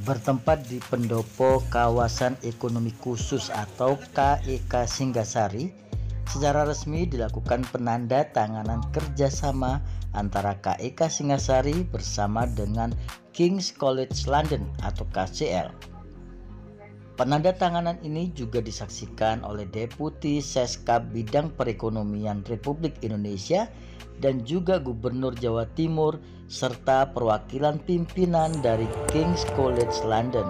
bertempat di Pendopo Kawasan Ekonomi Khusus atau KEK Singgasari, secara resmi dilakukan penandatanganan kerjasama antara KEK Singgasari bersama dengan King's College London atau KCL. Penandatanganan ini juga disaksikan oleh Deputi Seskap Bidang Perekonomian Republik Indonesia dan juga Gubernur Jawa Timur serta perwakilan pimpinan dari King's College London.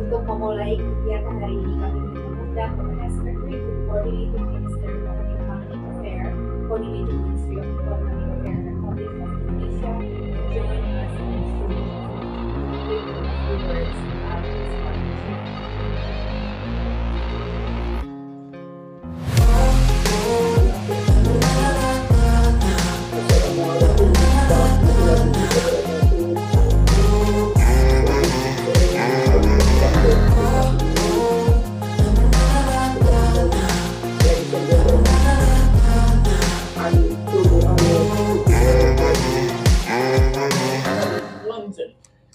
Untuk memulai kegiatan hari ini, kami mengundang kepada Secretary to Coordinating Minister of Economic Affairs, Coordinating Ministry of Economic Affairs Republic of Indonesia, joining us in this room to give a few words about this partnership.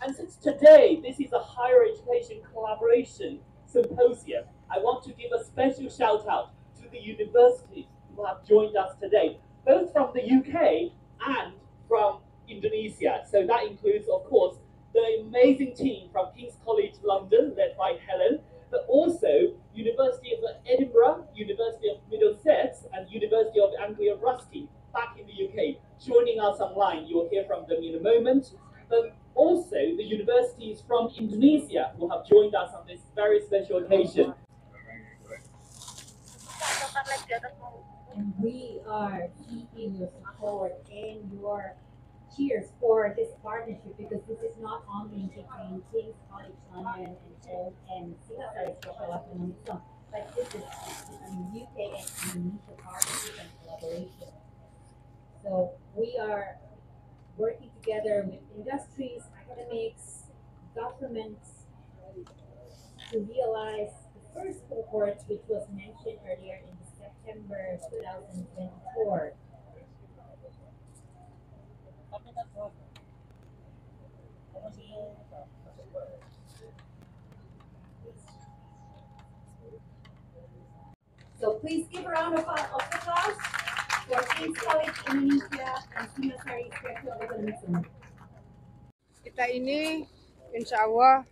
And since today this is a higher education collaboration symposium, I want to give a special shout out to the universities who have joined us today, both from the UK and from Indonesia. So that includes, of course, the amazing team from King's College London, led by Helen, but also University of Edinburgh, University of Middlesex, and University of Anglia Ruskin back in the UK, joining us online. You will hear from them in a moment. But also the universities from Indonesia who have joined us on this very special occasion. And we are seeking your support and your cheers for this partnership, because this is not only between King's College London and Singapore Special Economic Zone, but this is a UK and Indonesia partnership and collaboration. So we are working together with industries, academics, governments to realize the first cohort, which was mentioned earlier in September 2024. So please give a round of applause for King's College Indonesia and Singapore Special Economic Zone. Kita ini insya Allah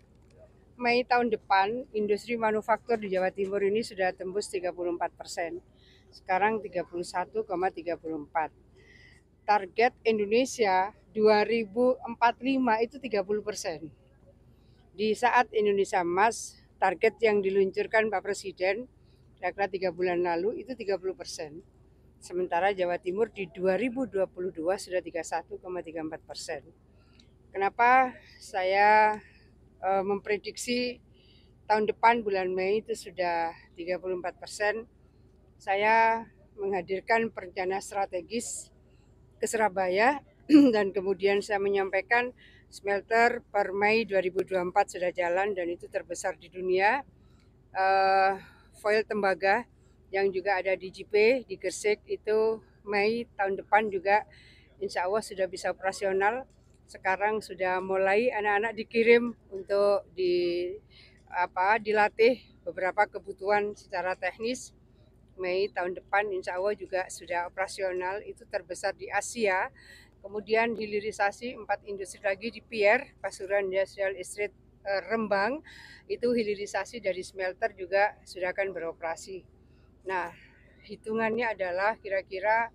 Mei tahun depan industri manufaktur di Jawa Timur ini sudah tembus 34%. Sekarang 31,34. Target Indonesia 2045 itu 30%. Di saat Indonesia Emas, target yang diluncurkan Pak Presiden kira-kira 3 bulan lalu itu 30%. Sementara Jawa Timur di 2022 sudah 31,34%. Kenapa saya memprediksi tahun depan bulan Mei itu sudah 34%? Saya menghadirkan perencana strategis ke Surabaya dan kemudian saya menyampaikan smelter per Mei 2024 sudah jalan dan itu terbesar di dunia. Foil tembaga yang juga ada di JP di Gresik itu Mei tahun depan juga insya Allah sudah bisa operasional. Sekarang sudah mulai anak-anak dikirim untuk dilatih beberapa kebutuhan secara teknis. Mei tahun depan insya Allah juga sudah operasional, itu terbesar di Asia. Kemudian hilirisasi 4 industri lagi di Pierre, Pasuruan Industrial Estate Rembang, itu hilirisasi dari smelter juga sudah akan beroperasi. Nah, hitungannya adalah kira-kira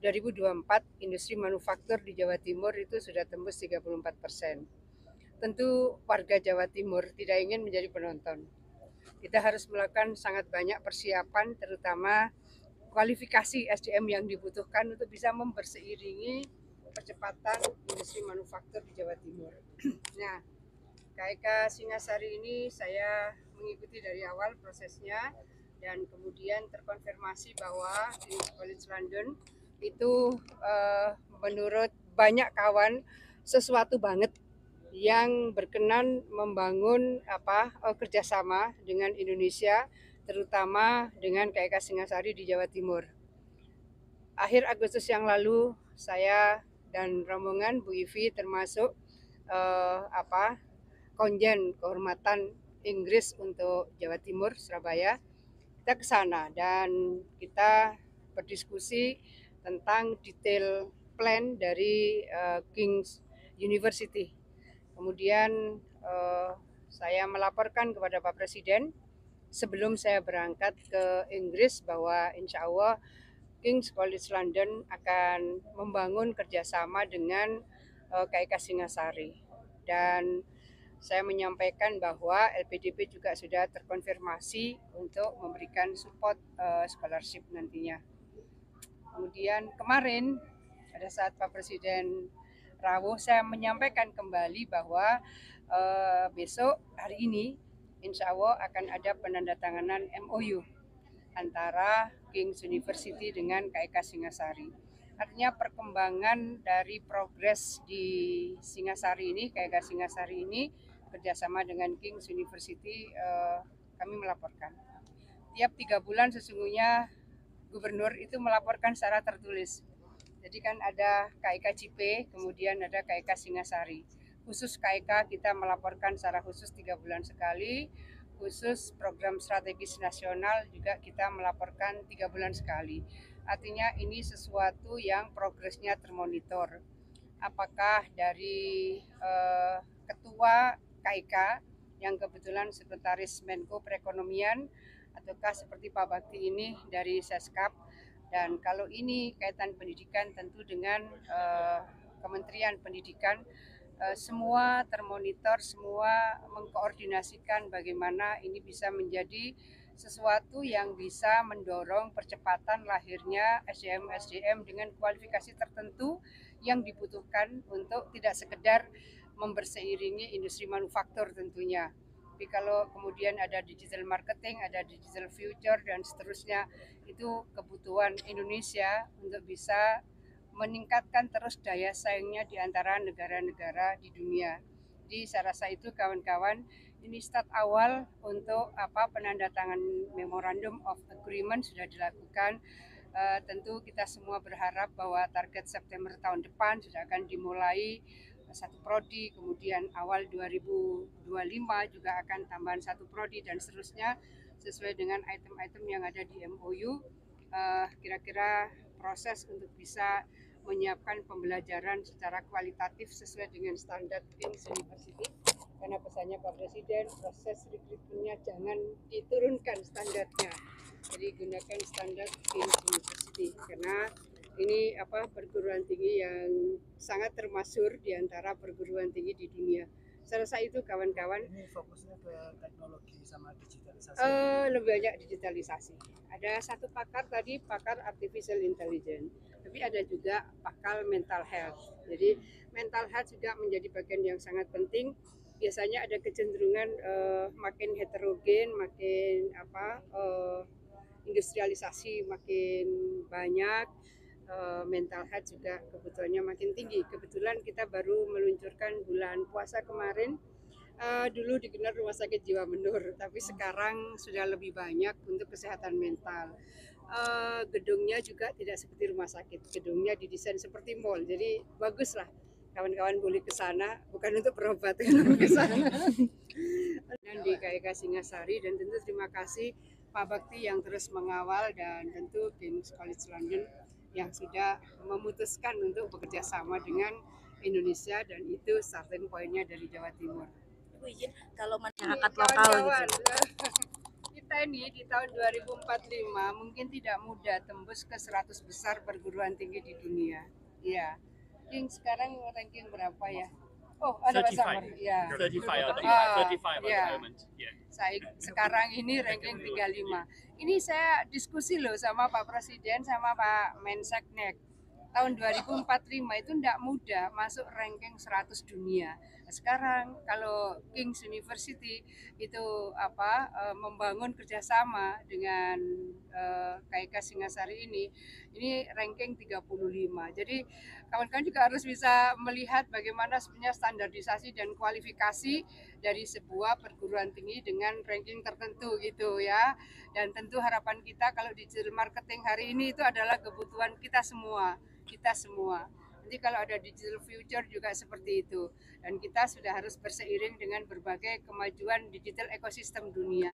2024 industri manufaktur di Jawa Timur itu sudah tembus 34%. Tentu warga Jawa Timur tidak ingin menjadi penonton. Kita harus melakukan sangat banyak persiapan, terutama kualifikasi SDM yang dibutuhkan untuk bisa memberseiringi percepatan industri manufaktur di Jawa Timur. Nah, KIK Singasari ini saya mengikuti dari awal prosesnya dan kemudian terkonfirmasi bahwa King's College London itu menurut banyak kawan sesuatu banget yang berkenan membangun kerjasama dengan Indonesia, terutama dengan KIK Singasari di Jawa Timur. Akhir Agustus yang lalu saya dan rombongan Bu Ivi termasuk konjen kehormatan Inggris untuk Jawa Timur, Surabaya, kita ke sana dan kita berdiskusi tentang detail plan dari King's University. Kemudian saya melaporkan kepada Pak Presiden sebelum saya berangkat ke Inggris bahwa insya Allah King's College London akan membangun kerjasama dengan KIK Singasari. Dan saya menyampaikan bahwa LPDP juga sudah terkonfirmasi untuk memberikan support scholarship nantinya. Kemudian kemarin pada saat Pak Presiden rawuh, saya menyampaikan kembali bahwa besok hari ini insya Allah akan ada penandatanganan MOU antara King's University dengan KIK Singasari. Artinya perkembangan dari progres di Singasari ini, KIK Singasari ini kerjasama dengan King's University kami melaporkan. Tiap 3 bulan sesungguhnya gubernur itu melaporkan secara tertulis. Jadi kan ada KIK Cipe, kemudian ada KIK Singasari. Khusus KIK kita melaporkan secara khusus 3 bulan sekali. Khusus program strategis nasional juga kita melaporkan 3 bulan sekali. Artinya ini sesuatu yang progresnya termonitor. Apakah dari ketua KIK yang kebetulan sekretaris Menko Perekonomian, ataukah seperti Pak Bakti ini dari Seskap. Dan kalau ini kaitan pendidikan tentu dengan Kementerian Pendidikan, semua termonitor, semua mengkoordinasikan bagaimana ini bisa menjadi sesuatu yang bisa mendorong percepatan lahirnya SDM-SDM dengan kualifikasi tertentu yang dibutuhkan untuk tidak sekedar memberseiringi industri manufaktur tentunya. Tapi kalau kemudian ada digital marketing, ada digital future dan seterusnya, itu kebutuhan Indonesia untuk bisa meningkatkan terus daya saingnya di antara negara-negara di dunia. Jadi saya rasa itu kawan-kawan, ini start awal untuk penandatangan Memorandum of Agreement sudah dilakukan. Tentu kita semua berharap bahwa target September tahun depan sudah akan dimulai 1 prodi, kemudian awal 2025 juga akan tambahan 1 prodi dan seterusnya sesuai dengan item-item yang ada di MOU. Kira-kira proses untuk bisa menyiapkan pembelajaran secara kualitatif sesuai dengan standar King's University. Karena pesannya Pak Presiden, proses rekrutmennya jangan diturunkan standarnya. Jadi gunakan standar King's University karena ini perguruan tinggi yang sangat termasyhur di antara perguruan tinggi di dunia. Saya rasa itu kawan-kawan. Ini fokusnya ke teknologi sama digitalisasi. Lebih banyak digitalisasi. Ada satu pakar tadi, pakar artificial intelligence. Tapi ada juga pakar mental health. Jadi mental health juga menjadi bagian yang sangat penting. Biasanya ada kecenderungan makin heterogen, makin industrialisasi makin banyak. Mental health juga kebutuhannya makin tinggi. Kebetulan kita baru meluncurkan bulan puasa kemarin. Dulu dikenal Rumah Sakit Jiwa Menur, tapi sekarang sudah lebih banyak untuk kesehatan mental. Gedungnya juga tidak seperti rumah sakit, gedungnya didesain seperti mall, jadi bagus lah. Kawan-kawan boleh ke sana, bukan untuk berobat, ke sana. Dan di KIK Singasari, dan tentu terima kasih Pak Bakti yang terus mengawal dan tentu King's College London yang sudah memutuskan untuk bekerja sama dengan Indonesia dan itu starting point-nya dari Jawa Timur. Ibu izin kalau masyarakat lokal gitu. Kita kita ini di tahun 2045 mungkin tidak mudah tembus ke 100 besar perguruan tinggi di dunia. Iya. Kings sekarang ranking berapa ya? Oh, ada Mas Amar. Ya. 35 or 35 Ah, at the ya. moment. Yeah. Saya sekarang ini ranking 35. Ini saya diskusi loh sama Pak Presiden sama Pak Menseknek. Tahun 2045 itu tidak mudah masuk ranking 100 dunia. Sekarang kalau King's University itu membangun kerjasama dengan KIK Singasari ini ranking 35. Jadi kawan-kawan juga harus bisa melihat bagaimana sebenarnya standarisasi dan kualifikasi dari sebuah perguruan tinggi dengan ranking tertentu gitu ya. Dan tentu harapan kita kalau digital marketing hari ini itu adalah kebutuhan kita semua. Nanti kalau ada digital future juga seperti itu. Dan kita sudah harus berseiring dengan berbagai kemajuan digital ekosistem dunia.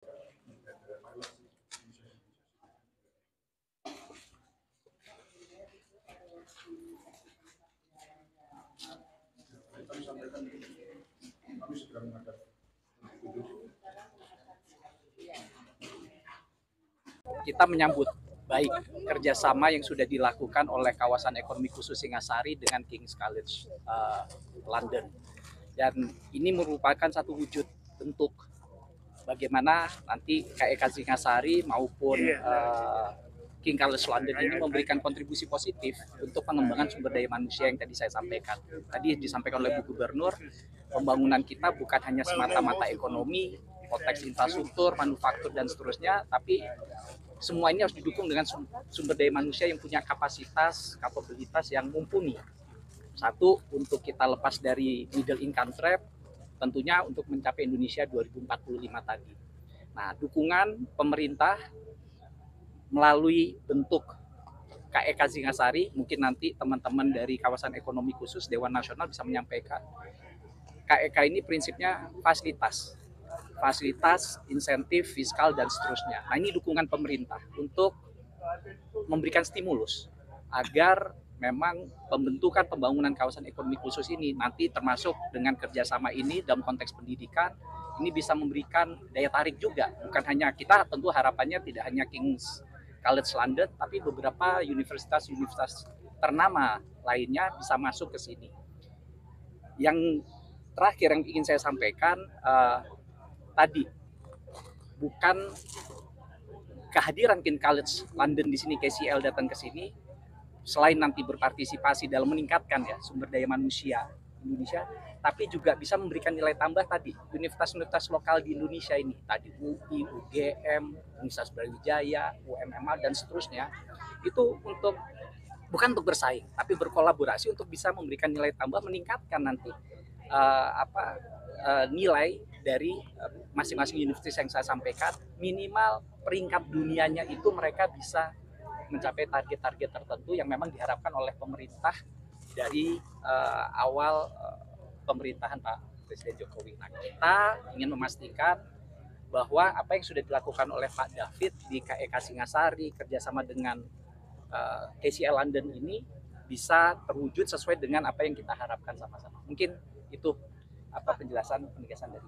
Kita menyambut baik kerjasama yang sudah dilakukan oleh kawasan ekonomi khusus Singasari dengan King's College London, dan ini merupakan satu wujud bentuk bagaimana nanti KIK Singasari maupun King's College London ini memberikan kontribusi positif untuk pengembangan sumber daya manusia yang tadi saya sampaikan. Tadi disampaikan oleh Bu Gubernur, pembangunan kita bukan hanya semata-mata ekonomi, konteks infrastruktur, manufaktur dan seterusnya, tapi semua ini harus didukung dengan sumber daya manusia yang punya kapasitas yang mumpuni. Satu, untuk kita lepas dari middle income trap, tentunya untuk mencapai Indonesia 2045 tadi. Nah, dukungan pemerintah melalui bentuk KIK Singasari, mungkin nanti teman-teman dari kawasan ekonomi khusus Dewan Nasional bisa menyampaikan. KIK ini prinsipnya fasilitas, insentif, fiskal, dan seterusnya. Nah, ini dukungan pemerintah untuk memberikan stimulus agar memang pembangunan kawasan ekonomi khusus ini nanti termasuk dengan kerjasama ini dalam konteks pendidikan, ini bisa memberikan daya tarik juga. Bukan hanya kita, tentu harapannya tidak hanya King's College London, tapi beberapa universitas ternama lainnya bisa masuk ke sini. Yang terakhir yang ingin saya sampaikan, tadi bukan kehadiran King's College London di sini, KCL datang ke sini selain nanti berpartisipasi dalam meningkatkan ya sumber daya manusia Indonesia, tapi juga bisa memberikan nilai tambah tadi universitas-universitas lokal di Indonesia ini, tadi UI, UGM, Universitas Brawijaya, UMMA dan seterusnya, itu bukan untuk bersaing tapi berkolaborasi untuk bisa memberikan nilai tambah, meningkatkan nanti nilai dari masing-masing universitas yang saya sampaikan, minimal peringkat dunianya itu mereka bisa mencapai target-target tertentu yang memang diharapkan oleh pemerintah dari awal pemerintahan Pak Presiden Jokowi. Nah, kita ingin memastikan bahwa apa yang sudah dilakukan oleh Pak David di KIK Singasari kerjasama dengan KCL London ini bisa terwujud sesuai dengan apa yang kita harapkan sama-sama. Mungkin itu penegasan dari.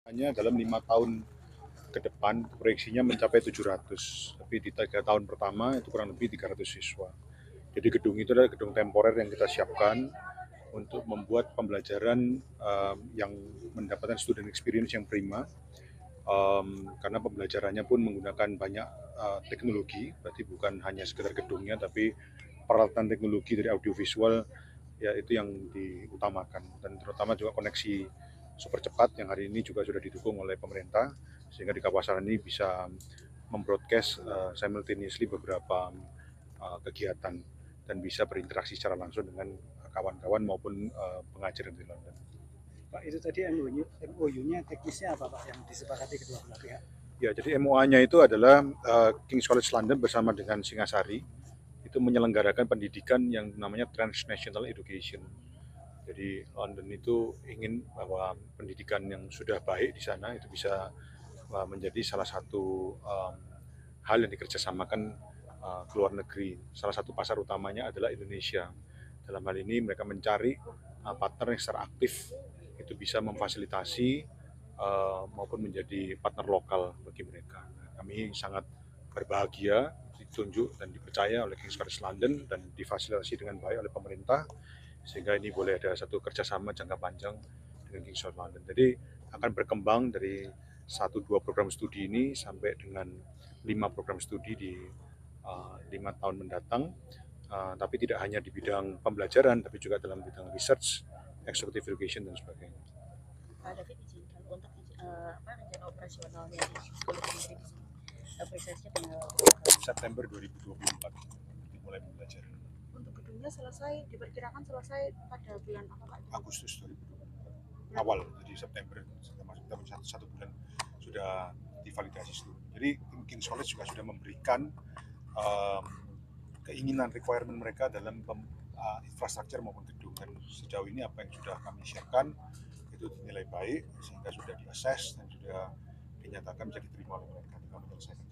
Hanya dalam 5 tahun ke depan proyeksinya mencapai 700, tapi di 3 tahun pertama itu kurang lebih 300 siswa. Jadi gedung itu adalah gedung temporer yang kita siapkan untuk membuat pembelajaran yang mendapatkan student experience yang prima, karena pembelajarannya pun menggunakan banyak teknologi, berarti bukan hanya sekedar gedungnya tapi peralatan teknologi dari audiovisual ya itu yang diutamakan, dan terutama juga koneksi super cepat yang hari ini juga sudah didukung oleh pemerintah sehingga di kawasan ini bisa membroadcast simultaneously beberapa kegiatan dan bisa berinteraksi secara langsung dengan kawan-kawan maupun pengajar di London. Pak, itu tadi MOU-nya teknisnya apa Pak yang disepakati kedua belah pihak? Ya, jadi MOA-nya itu adalah King's College London bersama dengan Singasari itu menyelenggarakan pendidikan yang namanya transnational education. Jadi London itu ingin bahwa pendidikan yang sudah baik di sana itu bisa menjadi salah satu hal yang dikerjasamakan ke luar negeri. Salah satu pasar utamanya adalah Indonesia. Dalam hal ini mereka mencari partner yang secara aktif itu bisa memfasilitasi maupun menjadi partner lokal bagi mereka. Nah, kami sangat berbahagia ditunjuk dan dipercaya oleh King's College London dan difasilitasi dengan baik oleh pemerintah, sehingga ini boleh ada satu kerjasama jangka panjang dengan King's College London. Jadi akan berkembang dari 1-2 program studi ini sampai dengan 5 program studi di 5 tahun mendatang, tapi tidak hanya di bidang pembelajaran, tapi juga dalam bidang research, executive education, dan sebagainya. Pak David izinkan untuk rencana operasionalnya di sekolah di sini. Prosesnya tinggal September 2024 dimulai pembelajaran. untuk gedungnya selesai, diperkirakan selesai pada bulan apa Pak? Agustus 2024 awal, jadi September masuk satu bulan sudah divalidasi seluruh. Jadi King's College juga sudah memberikan keinginan requirement mereka dalam infrastruktur maupun gedung, dan sejauh ini apa yang sudah kami siapkan itu dinilai baik sehingga sudah di-assess dan sudah dinyatakan bisa diterima oleh mereka. Tinggal menyelesaikan.